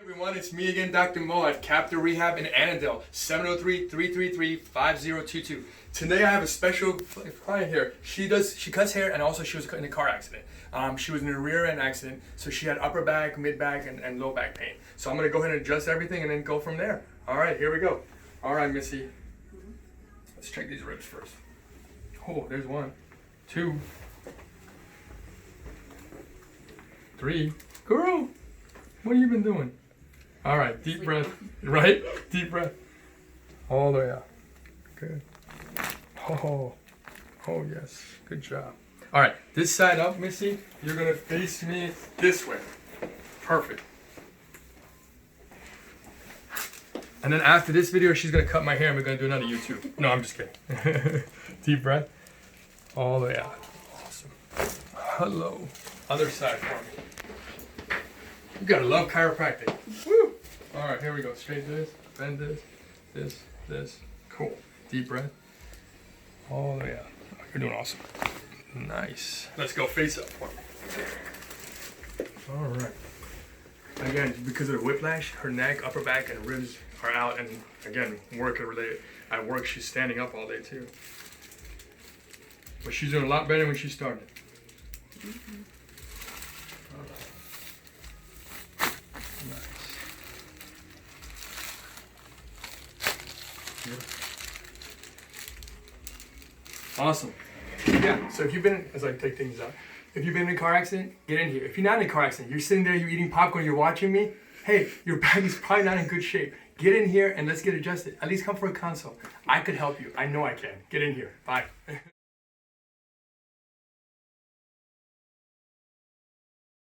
Everyone, it's me again, Dr. Mo at Captain Rehab in Annandale, 703-333-5022. Today I have a special client here. She cuts hair, and also she was in a car accident. She was in a rear end accident, so she had upper back, mid back, and low back pain. So I'm gonna go ahead and adjust everything and then go from there. All right, here we go. All right, Missy. Let's check these ribs first. Oh, there's 1, 2, 3. Girl, what have you been doing? All right, deep breath, right? Deep breath. All the way out. Good. Oh yes, good job. All right, this side up, Missy. You're gonna face me this way. Perfect. And then after this video, she's gonna cut my hair and we're gonna do another YouTube. No, I'm just kidding. Deep breath. All the way out. Awesome. Hello. Other side for me. You gotta love chiropractic. Woo! All right, here we go. Straight this, bend this. Cool. Deep breath. All the way out. Oh, you're doing awesome. Nice. Let's go face up for me. All right. Again, because of the whiplash, her neck, upper back, and ribs are out, and again, work related. At work, she's standing up all day too. But she's doing a lot better when she started. Mm-hmm. Nice. Awesome. Yeah, so if you've been, as I take things out, if you've been in a car accident, get in here. If you're not in a car accident, you're sitting there, you're eating popcorn, you're watching me, hey, your back is probably not in good shape. Get in here and let's get adjusted. At least come for a consult. I could help you. I know I can. Get in here. Bye.